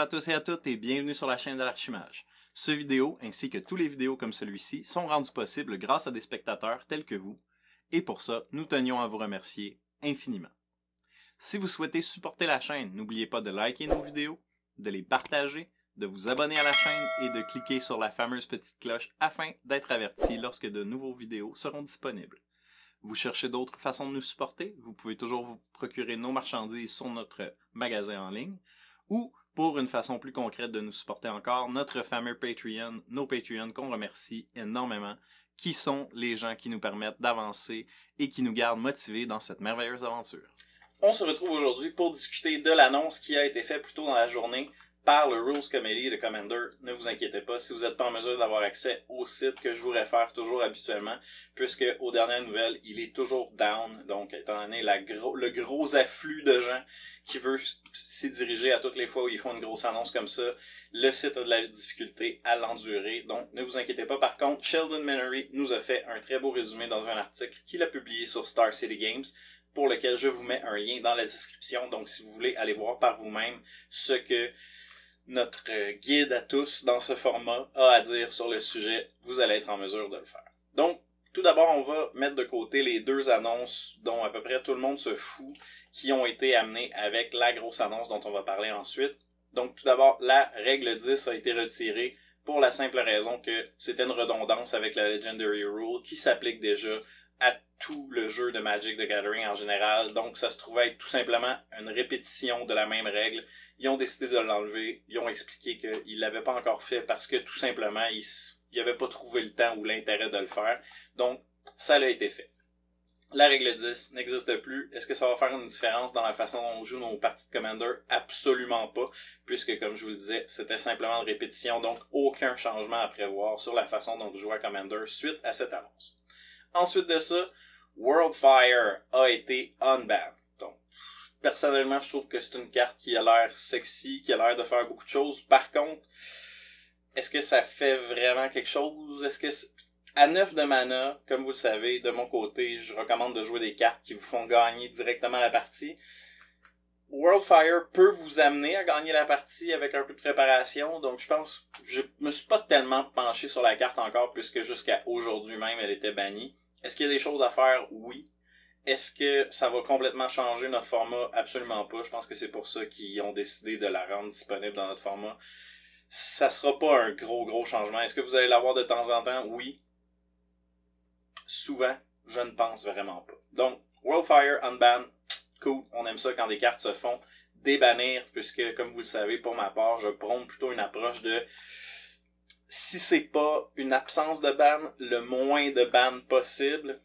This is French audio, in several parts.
à tous et à toutes et bienvenue sur la chaîne de l'Archimage. Ce vidéo, ainsi que tous les vidéos comme celui-ci, sont rendus possibles grâce à des spectateurs tels que vous, et pour ça, nous tenions à vous remercier infiniment. Si vous souhaitez supporter la chaîne, n'oubliez pas de liker nos vidéos, de les partager, de vous abonner à la chaîne et de cliquer sur la fameuse petite cloche afin d'être averti lorsque de nouveaux vidéos seront disponibles. Vous cherchez d'autres façons de nous supporter, vous pouvez toujours vous procurer nos marchandises sur notre magasin en ligne, ou, pour une façon plus concrète de nous supporter encore, notre fameux Patreon, nos Patreons qu'on remercie énormément, qui sont les gens qui nous permettent d'avancer et qui nous gardent motivés dans cette merveilleuse aventure. On se retrouve aujourd'hui pour discuter de l'annonce qui a été faite plus tôt dans la journée par le Rules Committee de Commander. Ne vous inquiétez pas, si vous n'êtes pas en mesure d'avoir accès au site que je vous réfère toujours habituellement, puisque aux dernières nouvelles, il est toujours down, donc étant donné le gros afflux de gens qui veulent s'y diriger à toutes les fois où ils font une grosse annonce comme ça, le site a de la difficulté à l'endurer, donc ne vous inquiétez pas. Par contre, Sheldon Menery nous a fait un très beau résumé dans un article qu'il a publié sur Star City Games, pour lequel je vous mets un lien dans la description, donc si vous voulez aller voir par vous-même ce que notre guide à tous dans ce format a à dire sur le sujet, vous allez être en mesure de le faire. Donc, tout d'abord, on va mettre de côté les deux annonces dont à peu près tout le monde se fout, qui ont été amenées avec la grosse annonce dont on va parler ensuite. Donc, tout d'abord, la règle 10 a été retirée pour la simple raison que c'était une redondance avec la Legendary Rule qui s'applique déjà à tout le jeu de Magic the Gathering en général, donc ça se trouvait être tout simplement une répétition de la même règle. Ils ont décidé de l'enlever, ils ont expliqué qu'ils l'avaient pas encore fait parce que tout simplement ils n'avaient pas trouvé le temps ou l'intérêt de le faire, donc ça a été fait. La règle 10 n'existe plus. Est-ce que ça va faire une différence dans la façon dont on joue nos parties de Commander? Absolument pas, puisque comme je vous le disais, c'était simplement une répétition, donc aucun changement à prévoir sur la façon dont vous jouez à Commander suite à cette annonce. Ensuite de ça, Worldfire a été unbanned. Donc, personnellement, je trouve que c'est une carte qui a l'air sexy, qui a l'air de faire beaucoup de choses. Par contre, est-ce que ça fait vraiment quelque chose? Est-ce que à 9 de mana, comme vous le savez, de mon côté, je recommande de jouer des cartes qui vous font gagner directement la partie. Worldfire peut vous amener à gagner la partie avec un peu de préparation, donc je me suis pas tellement penché sur la carte encore, puisque jusqu'à aujourd'hui même, elle était bannie. Est-ce qu'il y a des choses à faire? Oui. Est-ce que ça va complètement changer notre format? Absolument pas. Je pense que c'est pour ça qu'ils ont décidé de la rendre disponible dans notre format. Ça sera pas un gros changement. Est-ce que vous allez l'avoir de temps en temps? Oui. Souvent, je ne pense vraiment pas. Donc, Worldfire, unban, cool. On aime ça quand des cartes se font débannir, puisque, comme vous le savez, pour ma part, je prône plutôt une approche de si c'est pas une absence de ban, le moins de ban possible,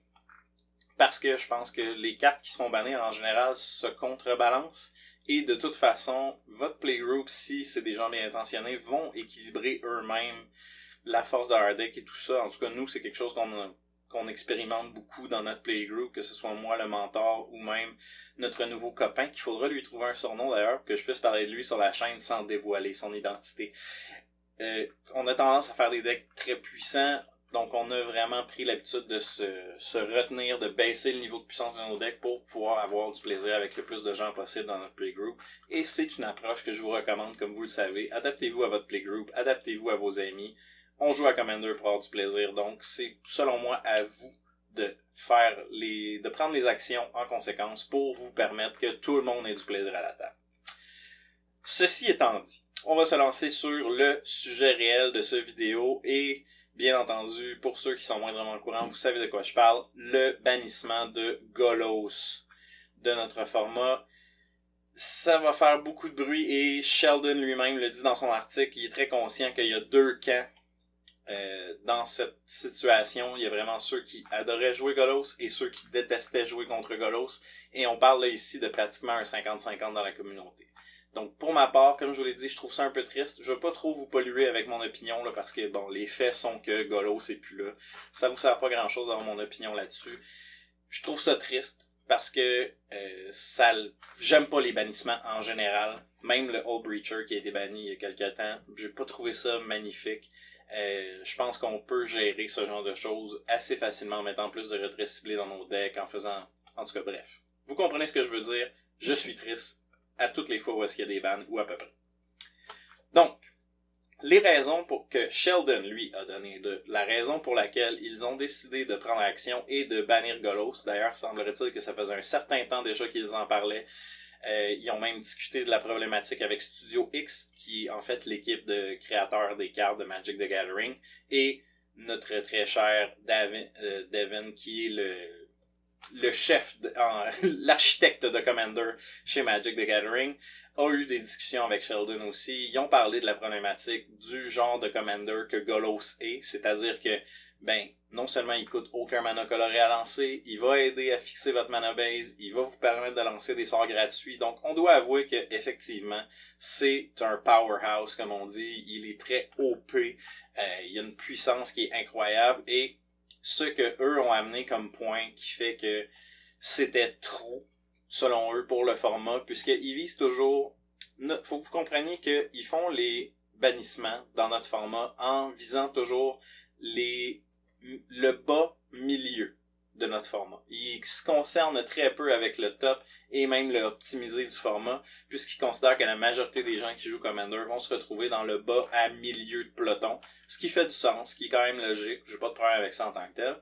parce que je pense que les cartes qui se font bannir en général se contrebalancent, et de toute façon, votre playgroup, si c'est des gens bien intentionnés, vont équilibrer eux-mêmes la force de leur deck et tout ça. En tout cas, nous, c'est quelque chose qu'on expérimente beaucoup dans notre playgroup, que ce soit moi, le mentor, ou même notre nouveau copain, qu'il faudra lui trouver un surnom d'ailleurs, que je puisse parler de lui sur la chaîne sans dévoiler son identité. On a tendance à faire des decks très puissants, donc on a vraiment pris l'habitude de se retenir, de baisser le niveau de puissance de nos decks pour pouvoir avoir du plaisir avec le plus de gens possible dans notre playgroup. Et c'est une approche que je vous recommande, comme vous le savez. Adaptez-vous à votre playgroup, adaptez-vous à vos amis. On joue à Commander pour avoir du plaisir, donc c'est selon moi à vous de prendre les actions en conséquence pour vous permettre que tout le monde ait du plaisir à la table. Ceci étant dit, on va se lancer sur le sujet réel de cette vidéo et, bien entendu, pour ceux qui sont moindrement au courant, vous savez de quoi je parle, le bannissement de Golos de notre format. Ça va faire beaucoup de bruit et Sheldon lui-même le dit dans son article, il est très conscient qu'il y a deux camps dans cette situation. Il y a vraiment ceux qui adoraient jouer Golos et ceux qui détestaient jouer contre Golos, et on parle là ici de pratiquement un 50-50 dans la communauté. Donc, pour ma part, comme je vous l'ai dit, je trouve ça un peu triste. Je veux pas trop vous polluer avec mon opinion, là, parce que, bon, les faits sont que Golos est plus là. Ça vous sert pas grand-chose d'avoir mon opinion là-dessus. Je trouve ça triste, parce que j'aime pas les bannissements en général. Même le Old Breacher qui a été banni il y a quelques temps, j'ai pas trouvé ça magnifique. Je pense qu'on peut gérer ce genre de choses assez facilement en mettant plus de retraits ciblés dans nos decks, en faisant... En tout cas, bref. Vous comprenez ce que je veux dire? Je suis triste à toutes les fois où est-ce qu'il y a des bans, ou à peu près. Donc, les raisons pour que Sheldon, lui, a donné la raison pour laquelle ils ont décidé de prendre action et de bannir Golos. D'ailleurs, semblerait-il que ça faisait un certain temps déjà qu'ils en parlaient. Ils ont même discuté de la problématique avec Studio X, qui est en fait l'équipe de créateurs des cartes de Magic the Gathering, et notre très cher Devin, qui est le chef, l'architecte de Commander chez Magic the Gathering, a eu des discussions avec Sheldon aussi. Ils ont parlé de la problématique du genre de Commander que Golos est, c'est-à-dire que, non seulement il coûte aucun mana coloré à lancer, il va aider à fixer votre mana base, il va vous permettre de lancer des sorts gratuits. Donc, on doit avouer que effectivement, c'est un powerhouse, comme on dit. Il est très OP. Il y a une puissance qui est incroyable. Et ce que eux ont amené comme point qui fait que c'était trop, selon eux, pour le format, puisqu'ils visent toujours... Faut que vous compreniez qu'ils font les bannissements dans notre format en visant toujours le bas milieu de notre format. Ils se concernent très peu avec le top et même le optimisé du format, puisqu'ils considèrent que la majorité des gens qui jouent Commander vont se retrouver dans le bas à milieu de peloton, ce qui fait du sens, ce qui est quand même logique. J'ai pas de problème avec ça en tant que tel.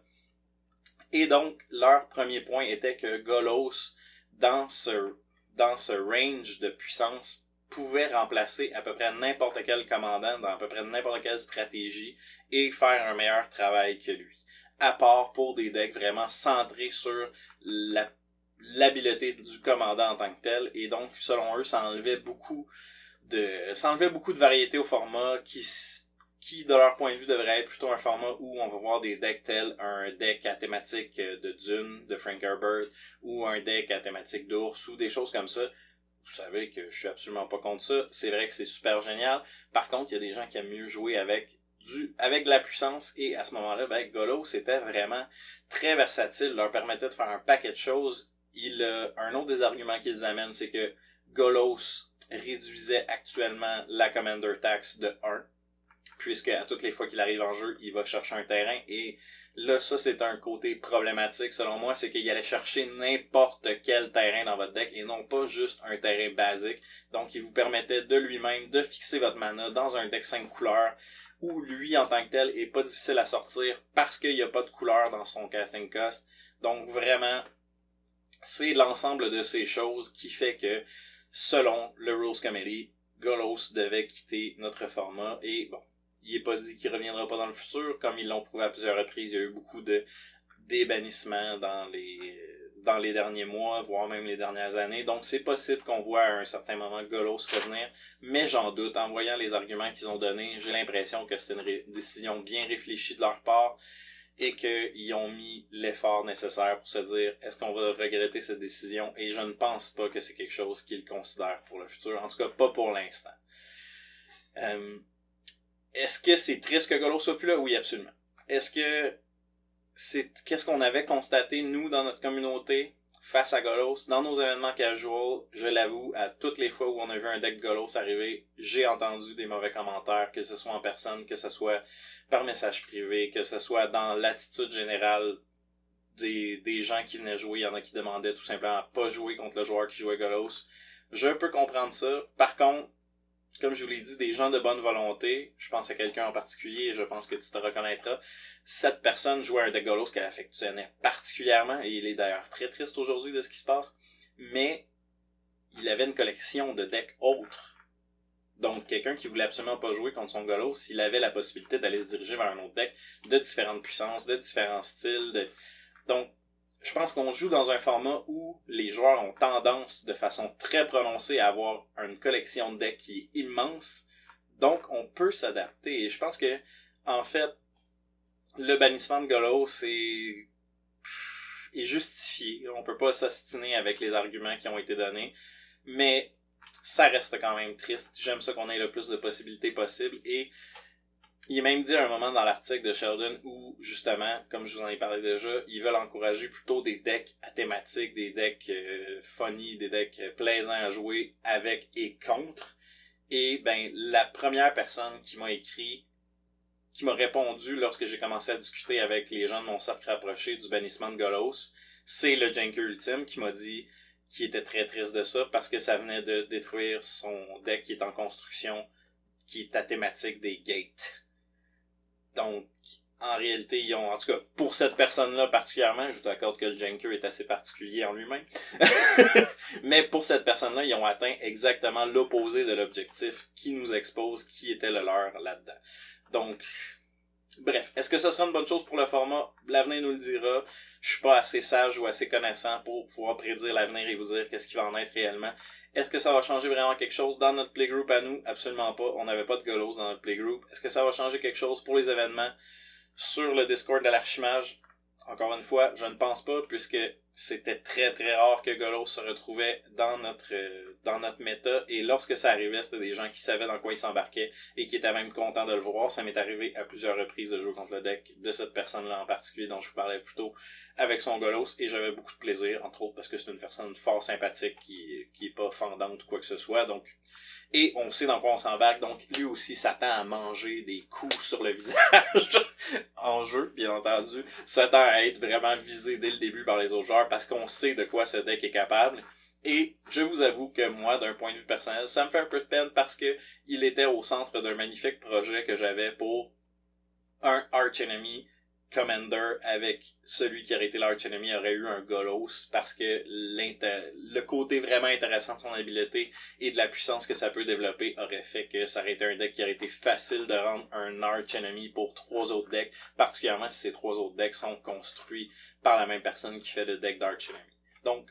Et donc, leur premier point était que Golos, dans ce range de puissance, pouvait remplacer à peu près n'importe quel commandant dans à peu près n'importe quelle stratégie et faire un meilleur travail que lui. À part pour des decks vraiment centrés sur l'habileté du commandant en tant que tel. Et donc, selon eux, ça enlevait beaucoup de variété au format qui, de leur point de vue, devrait être plutôt un format où on va voir des decks tels un deck à thématique de Dune, de Frank Herbert, ou un deck à thématique d'ours, ou des choses comme ça. Vous savez que je suis absolument pas contre ça. C'est vrai que c'est super génial. Par contre, il y a des gens qui aiment mieux jouer avec de la puissance, et à ce moment-là, Golos était vraiment très versatile, leur permettait de faire un paquet de choses. Un autre des arguments qu'ils amènent, c'est que Golos réduisait actuellement la Commander Tax de 1, puisque à toutes les fois qu'il arrive en jeu, il va chercher un terrain, et là, ça, c'est un côté problématique, selon moi, c'est qu'il allait chercher n'importe quel terrain dans votre deck, et non pas juste un terrain basique. Donc, il vous permettait de lui-même de fixer votre mana dans un deck 5 couleurs, où lui, en tant que tel, est pas difficile à sortir, parce qu'il n'y a pas de couleur dans son casting cost. Donc, vraiment, c'est l'ensemble de ces choses qui fait que, selon le Rules Committee, Golos devait quitter notre format, et bon, il n'est pas dit qu'il reviendra pas dans le futur, comme ils l'ont prouvé à plusieurs reprises. Il y a eu beaucoup de débannissements dans les derniers mois, voire même les dernières années. Donc c'est possible qu'on voit à un certain moment Golos revenir, mais j'en doute. En voyant les arguments qu'ils ont donnés, j'ai l'impression que c'était une décision bien réfléchie de leur part et qu'ils ont mis l'effort nécessaire pour se dire est-ce qu'on va regretter cette décision, et je ne pense pas que c'est quelque chose qu'ils considèrent pour le futur, en tout cas pas pour l'instant. Est-ce que c'est triste que Golos soit plus là? Oui, absolument. Qu'est-ce qu'on avait constaté, nous, dans notre communauté, face à Golos, dans nos événements casual? Je l'avoue, à toutes les fois où on a vu un deck Golos arriver, j'ai entendu des mauvais commentaires, que ce soit en personne, que ce soit par message privé, que ce soit dans l'attitude générale des gens qui venaient jouer. Il y en a qui demandaient tout simplement à pas jouer contre le joueur qui jouait Golos. Je peux comprendre ça. Par contre, comme je vous l'ai dit, des gens de bonne volonté, je pense à quelqu'un en particulier et je pense que tu te reconnaîtras, cette personne jouait un deck Golos qu'elle affectionnait particulièrement, et il est d'ailleurs très triste aujourd'hui de ce qui se passe, mais il avait une collection de decks autres. Donc, quelqu'un qui voulait absolument pas jouer contre son Golos, il avait la possibilité d'aller se diriger vers un autre deck de différentes puissances, de différents styles. Donc, je pense qu'on joue dans un format où les joueurs ont tendance de façon très prononcée à avoir une collection de decks qui est immense. Donc, on peut s'adapter. Et je pense que, en fait, le bannissement de Golos est justifié. On peut pas s'astiner avec les arguments qui ont été donnés. Mais ça reste quand même triste. J'aime ça qu'on ait le plus de possibilités possibles. Et il est même dit à un moment dans l'article de Sheldon où, justement, comme je vous en ai parlé déjà, ils veulent encourager plutôt des decks à thématique, des decks funny, des decks plaisants à jouer avec et contre. Et la première personne qui m'a écrit, qui m'a répondu lorsque j'ai commencé à discuter avec les gens de mon cercle rapproché du bannissement de Golos, c'est le Janker Ultime qui m'a dit qu'il était très triste de ça parce que ça venait de détruire son deck qui est en construction, qui est ta thématique des gates. Donc, en réalité, ils ont, en tout cas, pour cette personne-là particulièrement, je vous accorde que le Janker est assez particulier en lui-même, mais pour cette personne-là, ils ont atteint exactement l'opposé de l'objectif qui nous expose, qui était le leur là-dedans. Donc, bref, est-ce que ce sera une bonne chose pour le format? L'avenir nous le dira. Je suis pas assez sage ou assez connaissant pour pouvoir prédire l'avenir et vous dire qu'est-ce qui va en être réellement. Est-ce que ça va changer vraiment quelque chose dans notre playgroup à nous? Absolument pas. On n'avait pas de golos dans notre playgroup. Est-ce que ça va changer quelque chose pour les événements sur le Discord de l'Archimage? Encore une fois, je ne pense pas, puisque c'était très très rare que Golos se retrouvait dans notre méta, et lorsque ça arrivait, c'était des gens qui savaient dans quoi ils s'embarquaient et qui étaient même contents de le voir. Ça m'est arrivé à plusieurs reprises de jouer contre le deck de cette personne-là en particulier dont je vous parlais plus tôt avec son Golos, et j'avais beaucoup de plaisir, entre autres parce que c'est une personne fort sympathique qui est pas fendante ou quoi que ce soit, donc, et on sait dans quoi on s'embarque, donc lui aussi s'attend à manger des coups sur le visage en jeu, bien entendu, s'attend à être vraiment visé dès le début par les autres joueurs parce qu'on sait de quoi ce deck est capable. Et je vous avoue que moi, d'un point de vue personnel, ça me fait un peu de peine parce que il était au centre d'un magnifique projet que j'avais pour un Arch Enemy Commander avec celui qui aurait été l'Arch Enemy aurait eu un Golos parce que le côté vraiment intéressant de son habileté et de la puissance que ça peut développer aurait fait que ça aurait été un deck qui aurait été facile de rendre un Arch Enemy pour 3 autres decks, particulièrement si ces 3 autres decks sont construits par la même personne qui fait le deck d'Arch Enemy. Donc,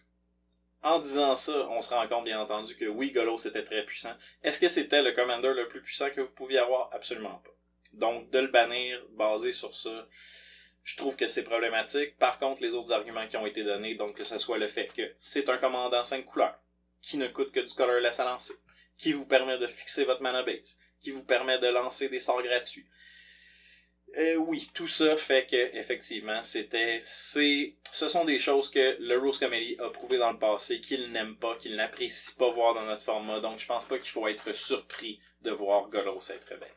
en disant ça, on se rend compte bien entendu que oui, Golos était très puissant. Est-ce que c'était le Commander le plus puissant que vous pouviez avoir? Absolument pas. Donc, de le bannir basé sur ça, je trouve que c'est problématique. Par contre, les autres arguments qui ont été donnés, donc que ce soit le fait que c'est un commandant 5 couleurs, qui ne coûte que du colorless à lancer, qui vous permet de fixer votre mana base, qui vous permet de lancer des sorts gratuits. Oui, tout ça fait que, effectivement, ce sont des choses que le Rules Committee a prouvé dans le passé qu'il n'aime pas, qu'il n'apprécie pas voir dans notre format, donc je pense pas qu'il faut être surpris de voir Golos être belle.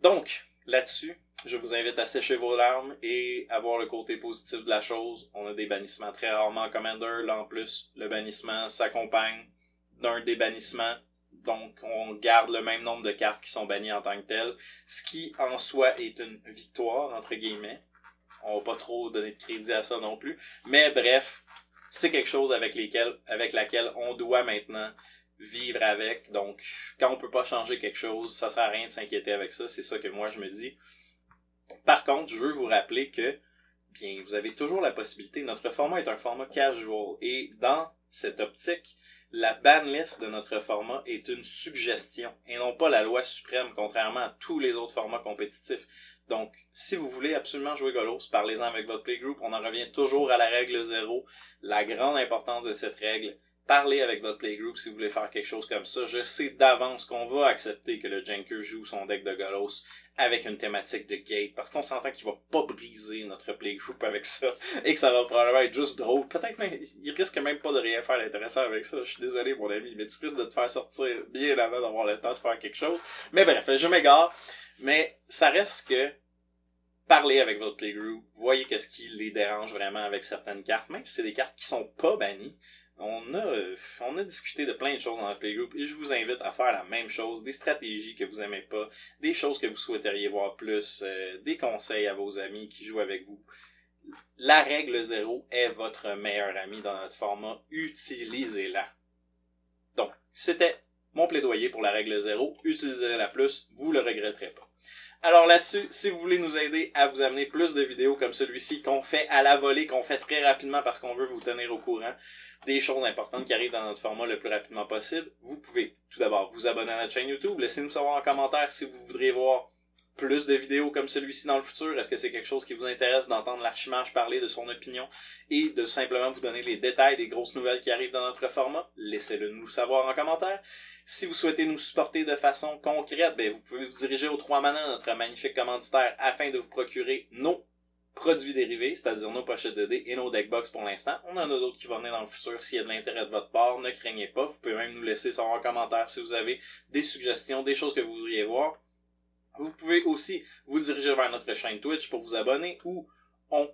Donc, là-dessus, je vous invite à sécher vos larmes et à voir le côté positif de la chose. On a des bannissements très rarement en Commander. Là, en plus, le bannissement s'accompagne d'un débannissement. Donc, on garde le même nombre de cartes qui sont bannies en tant que telles. Ce qui, en soi, est une victoire, entre guillemets. On va pas trop donner de crédit à ça non plus. Mais bref, c'est quelque chose avec laquelle on doit maintenant vivre avec. Donc, quand on peut pas changer quelque chose, ça sert à rien de s'inquiéter avec ça. C'est ça que moi, je me dis. Par contre, je veux vous rappeler que, bien, vous avez toujours la possibilité. Notre format est un format casual. Et dans cette optique, la banlist de notre format est une suggestion et non pas la loi suprême, contrairement à tous les autres formats compétitifs. Donc, si vous voulez absolument jouer Golos, parlez-en avec votre playgroup. On en revient toujours à la règle 0. La grande importance de cette règle. Parlez avec votre playgroup si vous voulez faire quelque chose comme ça. Je sais d'avance qu'on va accepter que le Janker joue son deck de Golos avec une thématique de gate, parce qu'on s'entend qu'il va pas briser notre playgroup avec ça, et que ça va probablement être juste drôle. Peut-être même, il risque même pas de rien faire d'intéressant avec ça. Je suis désolé, mon ami, mais tu risques de te faire sortir bien avant d'avoir le temps de faire quelque chose. Mais bref, je m'égare. Mais ça reste que parlez avec votre playgroup, voyez qu'est-ce qui les dérange vraiment avec certaines cartes, même si c'est des cartes qui sont pas bannies. On a discuté de plein de choses dans notre playgroup et je vous invite à faire la même chose, des stratégies que vous aimez pas, des choses que vous souhaiteriez voir plus, des conseils à vos amis qui jouent avec vous. La règle 0 est votre meilleur ami dans notre format, utilisez-la. Donc, c'était mon plaidoyer pour la règle 0, utilisez-la plus, vous le regretterez pas. Alors là-dessus, si vous voulez nous aider à vous amener plus de vidéos comme celui-ci qu'on fait à la volée, qu'on fait très rapidement parce qu'on veut vous tenir au courant des choses importantes qui arrivent dans notre format le plus rapidement possible, vous pouvez tout d'abord vous abonner à notre chaîne YouTube, laissez-nous savoir en commentaire si vous voudriez voir plus de vidéos comme celui-ci dans le futur. Est-ce que c'est quelque chose qui vous intéresse d'entendre l'Archimage parler de son opinion et de simplement vous donner les détails des grosses nouvelles qui arrivent dans notre format? Laissez-le nous savoir en commentaire. Si vous souhaitez nous supporter de façon concrète, vous pouvez vous diriger aux 3 Manas, notre magnifique commanditaire, afin de vous procurer nos produits dérivés, c'est-à-dire nos pochettes de dés et nos deckbox pour l'instant. On en a d'autres qui vont venir dans le futur s'il y a de l'intérêt de votre part. Ne craignez pas. Vous pouvez même nous laisser savoir en commentaire si vous avez des suggestions, des choses que vous voudriez voir. Vous pouvez aussi vous diriger vers notre chaîne Twitch pour vous abonner où on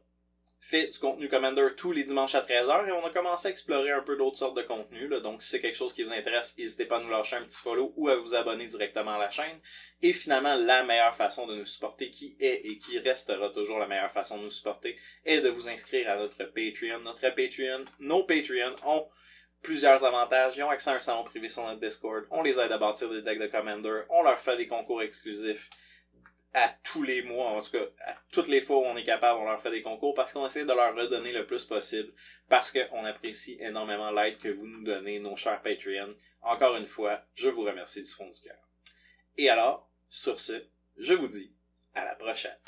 fait du contenu Commander tous les dimanches à 13h et on a commencé à explorer un peu d'autres sortes de contenus. Là. Donc si c'est quelque chose qui vous intéresse, n'hésitez pas à nous lâcher un petit follow ou à vous abonner directement à la chaîne. Et finalement, la meilleure façon de nous supporter, qui est et qui restera toujours la meilleure façon de nous supporter, est de vous inscrire à notre Patreon. Notre Patreon, nos Patreons ont plusieurs avantages. Ils ont accès à un salon privé sur notre Discord. On les aide à bâtir des decks de Commander. On leur fait des concours exclusifs à tous les mois, en tout cas, à toutes les fois où on est capable, on leur fait des concours parce qu'on essaie de leur redonner le plus possible, parce qu'on apprécie énormément l'aide que vous nous donnez, nos chers Patreons. Encore une fois, je vous remercie du fond du cœur. Et alors, sur ce, je vous dis à la prochaine.